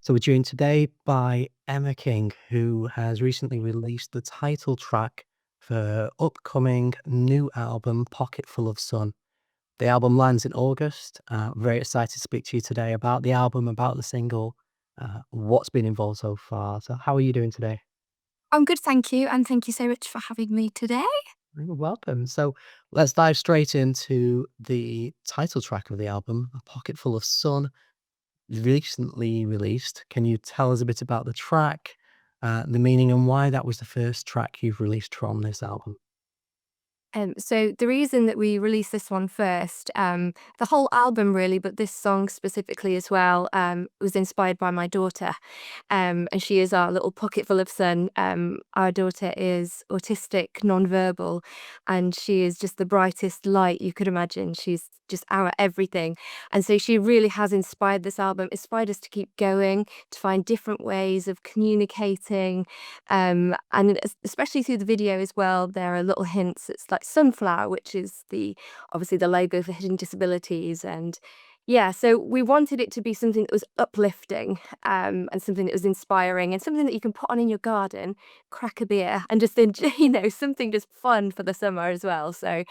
So we're joined today by Emma King, who has recently released the title track for her upcoming new album, Pocketful of Sun. The album lands in August. Very excited to speak to you today about the album, about the single, what's been involved so far. So how are you doing today? I'm good, thank you, and thank you so much for having me today. You're welcome. So let's dive straight into the title track of the album, A Pocketful of Sun, recently released. Can you tell us a bit about the track, the meaning, and why that was the first track you've released from this album? So the reason that we released this one first, the whole album really, but this song specifically as well, was inspired by my daughter. And she is our little pocketful of sun. Our daughter is autistic, non-verbal, and she is just the brightest light you could imagine. She's just our everything. And so she really has inspired this album, inspired us to keep going, to find different ways of communicating. And especially through the video as well, there are little hints. It's like sunflower, which is the obviously the logo for hidden disabilities. And yeah, so we wanted it to be something that was uplifting, and something that was inspiring and something that you can put on in your garden, crack a beer, and just enjoy, something just fun for the summer as well. So,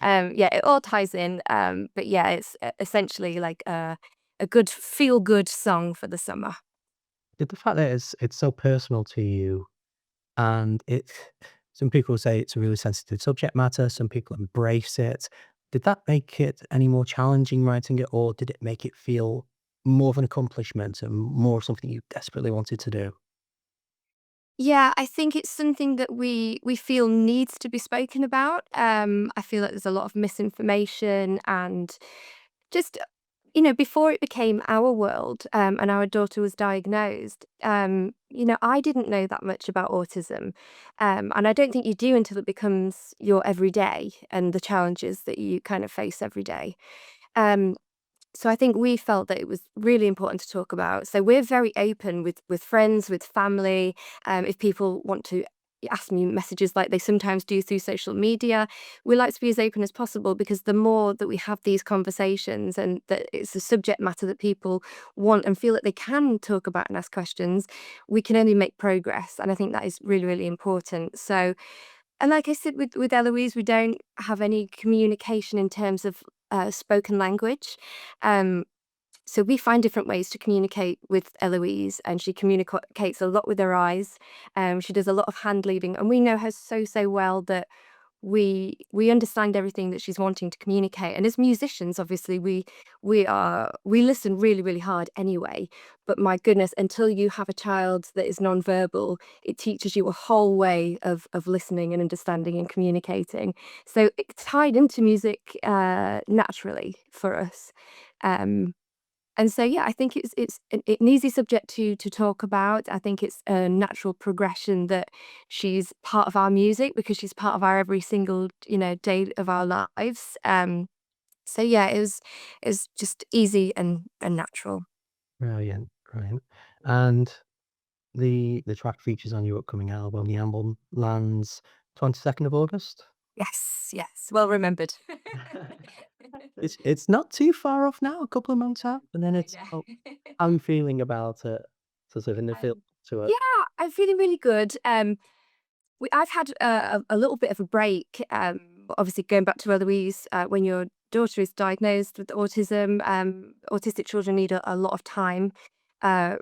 yeah, it all ties in. But yeah, it's essentially like a good feel good song for the summer. Did the fact that it's so personal to you, and it some people say it's a really sensitive subject matter, some people embrace it. Did that make it any more challenging writing it, or did it make it feel more of an accomplishment and more something you desperately wanted to do? Yeah, I think it's something that we feel needs to be spoken about. I feel like there's a lot of misinformation and just before it became our world, and our daughter was diagnosed, I didn't know that much about autism, and I don't think you do until it becomes your everyday and the challenges that you kind of face every day. Um, so I think we felt that it was really important to talk about. So we're very open with friends, with family. If people want to ask me messages like they sometimes do through social media, we like to be as open as possible because the more that we have these conversations and that it's a subject matter that people want and feel that they can talk about and ask questions, we can only make progress. And I think that is really, really important. So and like I said with Eloise, we don't have any communication in terms of spoken language. Um, so we find different ways to communicate with Eloise, and she communicates a lot with her eyes. She does a lot of hand leading, and we know her so so well that we understand everything that she's wanting to communicate. And as musicians, obviously, we listen really really hard anyway. But my goodness, until you have a child that is non-verbal, it teaches you a whole way of listening and understanding and communicating. So it tied into music naturally for us. Um, and so, yeah, I think it's an easy subject to talk about. I think it's a natural progression that she's part of our music because she's part of our every single, day of our lives. So yeah, it was just easy and natural. Brilliant, brilliant. And the track features on your upcoming album. The album lands 22nd of August. Yes, yes, well remembered. It's not too far off now, a couple of months out, and then I it's know. oh, I'm feeling about it, sort of in the feel to it. Yeah, I'm feeling really good. I've had a little bit of a break. Obviously, going back to Eloise, when your daughter is diagnosed with autism, autistic children need a lot of time.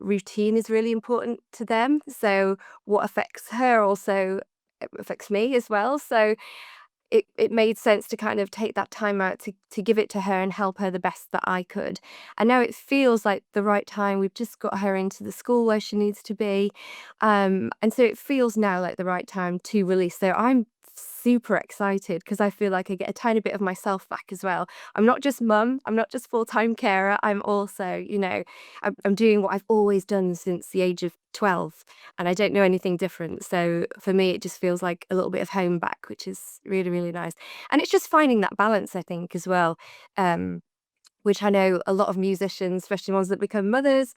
Routine is really important to them. So, what affects her also affects me as well. So, it made sense to kind of take that time out to give it to her and help her the best that I could. And now it feels like the right time. We've just got her into the school where she needs to be. And so it feels now like the right time to release. So I'm super excited because I feel like I get a tiny bit of myself back as well. I'm not just mum, I'm not just full-time carer. I'm also, I'm doing what I've always done since the age of 12 and I don't know anything different. So for me, it just feels like a little bit of home back, which is really, really nice. And it's just finding that balance, I think, as well. Um, which I know a lot of musicians, especially ones that become mothers,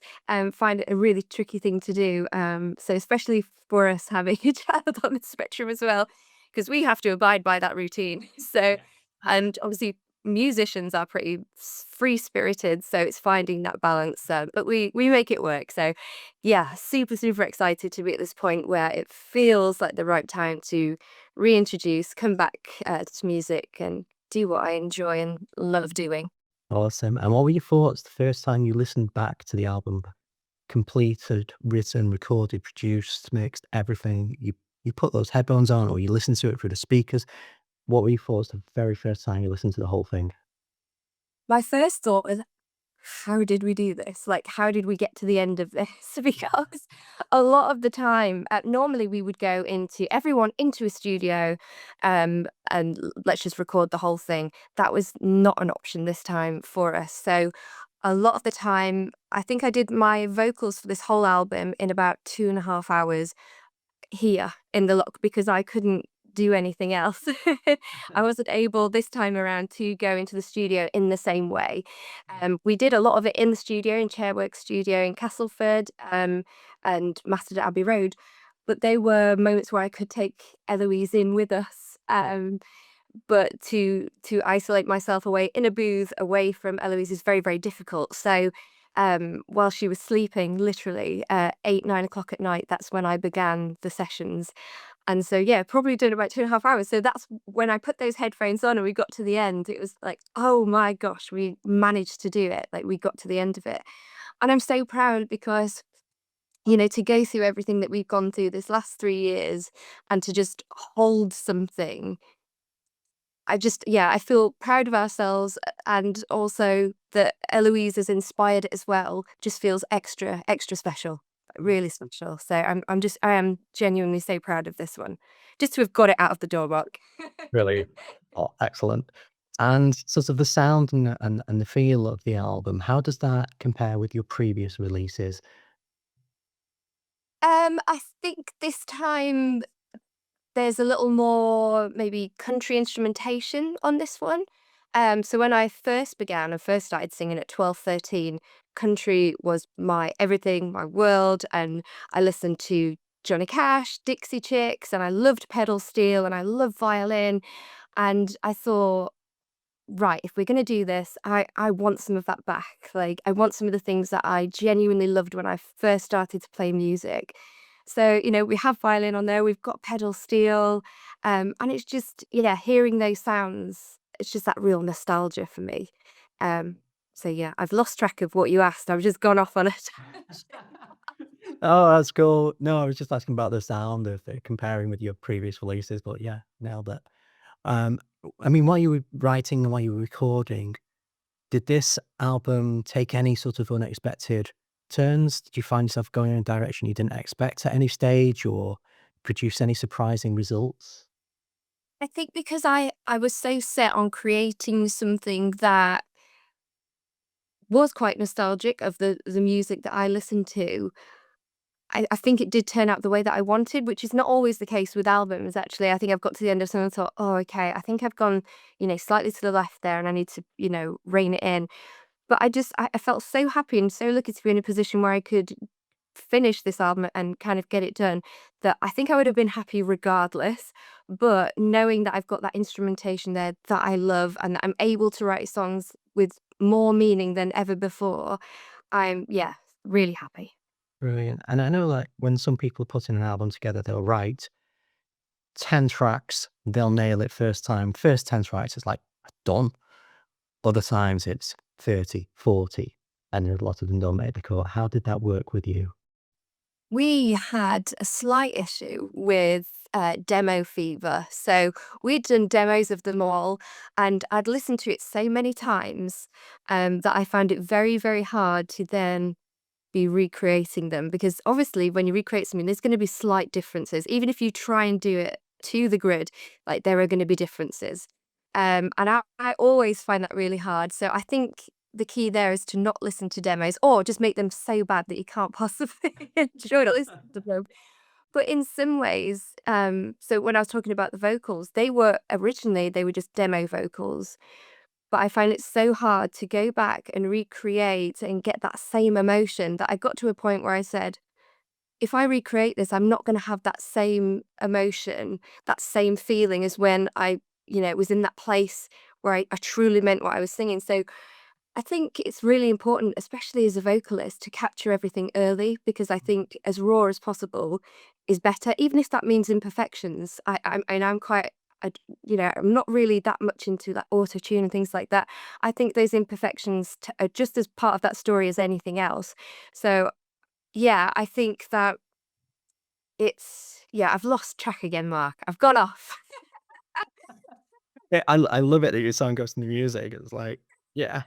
find it a really tricky thing to do. So especially for us having a child on the spectrum as well, because we have to abide by that routine. So, Yeah. and obviously musicians are pretty free spirited, so it's finding that balance. But we make it work. So yeah, super excited to be at this point where it feels like the right time to reintroduce, come back to music and do what I enjoy and love doing. Awesome. And what were your thoughts the first time you listened back to the album? Completed, written, recorded, produced, mixed, everything. You put those headphones on or you listen to it through the speakers. What were your thoughts the very first time you listened to the whole thing? My first thought was, how did we do this? Like, how did we get to the end of this? Because a lot of the time, normally we would go into everyone into a studio, and let's just record the whole thing. That was not an option this time for us. So a lot of the time, I think I did my vocals for this whole album in about 2.5 hours here in the lock because I couldn't do anything else. I wasn't able this time around to go into the studio in the same way. We did a lot of it in the studio, in Chairwork Studio in Castleford, and mastered at Abbey Road. But they were moments where I could take Eloise in with us. But to isolate myself away in a booth away from Eloise is very difficult. So while she was sleeping, literally 8, 9 o'clock at night, that's when I began the sessions. And so, yeah, probably done about 2.5 hours. So that's when I put those headphones on and we got to the end. It was like, oh my gosh, we managed to do it. Like we got to the end of it. And I'm so proud because, to go through everything that we've gone through this last 3 years and to just hold something, yeah, I feel proud of ourselves, and also that Eloise has inspired it as well, just feels extra special, really special. So I am genuinely so proud of this one, just to have got it out of the door, Mark. Really? Oh, excellent. And sort of the sound and the feel of the album, how does that compare with your previous releases? I think this time there's a little more maybe country instrumentation on this one. So when I first began and first started singing at 12, 13, country was my everything, my world. And I listened to Johnny Cash, Dixie Chicks, and I loved pedal steel and I love violin. And I thought, right, if we're going to do this, I want some of that back. Like, I want some of the things that I genuinely loved when I first started to play music. So, we have violin on there, we've got pedal steel, and it's just, yeah, hearing those sounds, it's just that real nostalgia for me. Um, so, yeah, I've lost track of what you asked. I've just gone off on a tangent. Oh, that's cool. No, I was just asking about the sound of it, comparing with your previous releases, but yeah, nailed it. Um, I mean, while you were writing and while you were recording, did this album take any sort of unexpected turns? Did you find yourself going in a direction you didn't expect at any stage or produce any surprising results? I think because I was so set on creating something that was quite nostalgic of the music that I listened to. I think it did turn out the way that I wanted, which is not always the case with albums, actually. I think I've got to the end of something and thought, oh, okay, I think I've gone, slightly to the left there and I need to, rein it in. But I felt so happy and so lucky to be in a position where I could finish this album and kind of get it done, that I think I would have been happy regardless. But knowing that I've got that instrumentation there that I love and that I'm able to write songs with more meaning than ever before, I'm, yeah, really happy. Brilliant. And I know like when some people put in an album together, they'll write 10 tracks, they'll nail it first time. First 10 tracks, it's like done. Other times it's 30, 40, and a lot of them don't make the cut. How did that work with you? We had a slight issue with demo fever. So we'd done demos of them all, and I'd listened to it so many times that I found it very hard to then be recreating them, because obviously when you recreate something, there's going to be slight differences. Even if you try and do it to the grid, like there are going to be differences. And I always find that really hard. So I think the key there is to not listen to demos or just make them so bad that you can't possibly enjoy to listen to them. But in some ways, so when I was talking about the vocals, they were just demo vocals. But I find it so hard to go back and recreate and get that same emotion that I got to a point where I said, if I recreate this, I'm not going to have that same emotion, that same feeling as when I was in that place where I truly meant what I was singing. So I think it's really important, especially as a vocalist, to capture everything early because I think as raw as possible is better, even if that means imperfections. I'm quite, I'm not really that much into like auto tune and things like that. I think those imperfections are just as part of that story as anything else. So yeah, I think that I've lost track again, Mark. I've gone off. Yeah, I love it that your song goes to the music. It's like, yeah.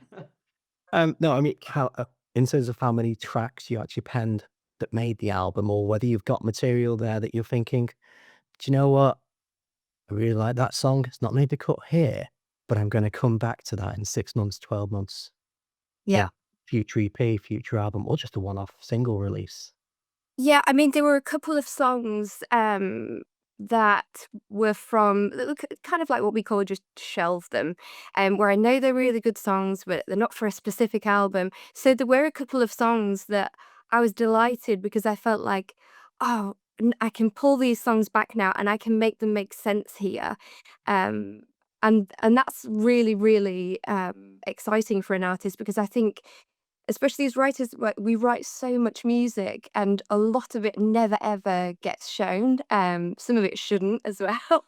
No, I mean, how in terms of how many tracks you actually penned that made the album, or whether you've got material there that you're thinking, do you know what? I really like that song. It's not made the cut here, but I'm going to come back to that in 6 months, 12 months Yeah. for future EP, future album, or just a one-off single release. Yeah, I mean, there were a couple of songs, that were from kind of like what we call just shelve them, where I know they're really good songs, but they're not for a specific album. So there were a couple of songs that I was delighted because I felt like, oh, I can pull these songs back now and I can make them make sense here. Um, and that's really, really exciting for an artist because I think especially as writers, we write so much music and a lot of it never ever gets shown. Some of it shouldn't as well.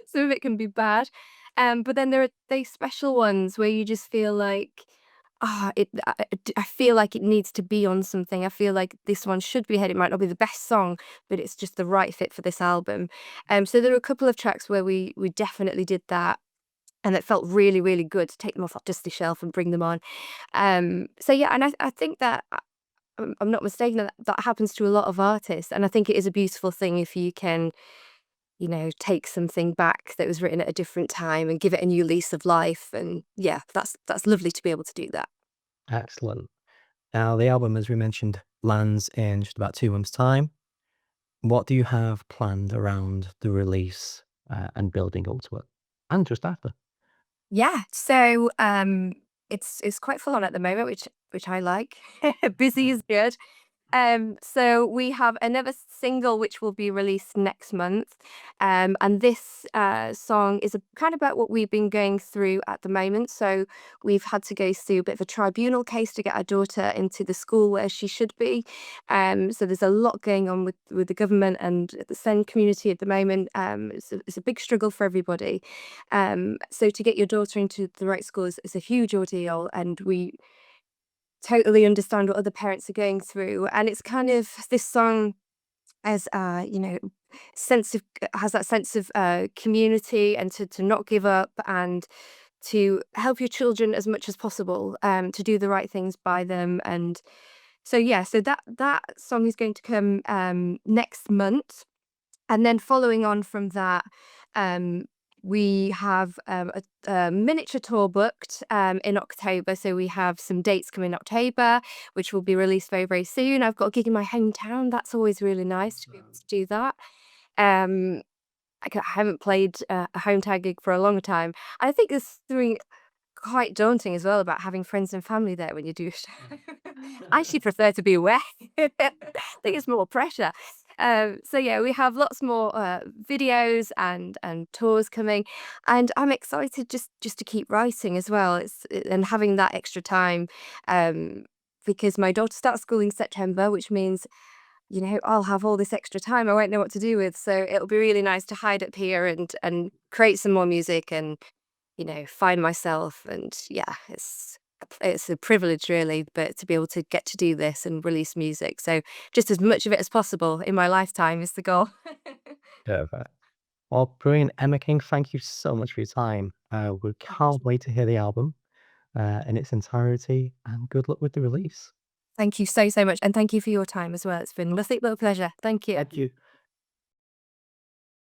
Some of it can be bad. But then there are these special ones where you just feel like, I feel like it needs to be on something. I feel like this one should be ahead. It might not be the best song, but it's just the right fit for this album. So there are a couple of tracks where we definitely did that. And it felt really, really good to take them off that dusty shelf and bring them on. So yeah, and I think that I'm not mistaken that that happens to a lot of artists, and I think it is a beautiful thing if you can, take something back that was written at a different time and give it a new lease of life. And yeah, that's lovely to be able to do that. Excellent. Now, the album, as we mentioned, lands in just about 2 months' time. What do you have planned around the release and building up to it? And just after? Yeah, so it's quite full on at the moment, which I like. Busy is good. So we have another single which will be released next month. And this song is kind of about what we've been going through at the moment. So we've had to go through a bit of a tribunal case to get our daughter into the school where she should be. So there's a lot going on with the government and the SEND community at the moment. It's a big struggle for everybody. So to get your daughter into the right school is a huge ordeal, and we totally understand what other parents are going through. And it's kind of this song as sense of has that sense of community and to not give up and to help your children as much as possible, to do the right things by them. And so yeah, so that song is going to come next month. And then following on from that, um, we have a miniature tour booked in October. So we have some dates coming in October, which will be released very, very soon. I've got a gig in my hometown. That's always really nice to be able to do that. Um, I haven't played a hometown gig for a long time. I think there's something quite daunting as well about having friends and family there when you do a show. I actually prefer to be away. I think it's more pressure. So yeah, we have lots more videos and tours coming, and I'm excited just to keep writing as well. And having that extra time, um, because my daughter starts school in September, which means I'll have all this extra time I won't know what to do with. So it'll be really nice to hide up here and create some more music and find myself. And yeah, it's a privilege really, but to be able to get to do this and release music. So just as much of it as possible in my lifetime is the goal. Perfect. Well, brilliant. Emma King, thank you so much for your time. We can't wait to hear the album in its entirety, and good luck with the release. Thank you so, so much. And thank you for your time as well. It's been nothing but a pleasure. Thank you. Thank you.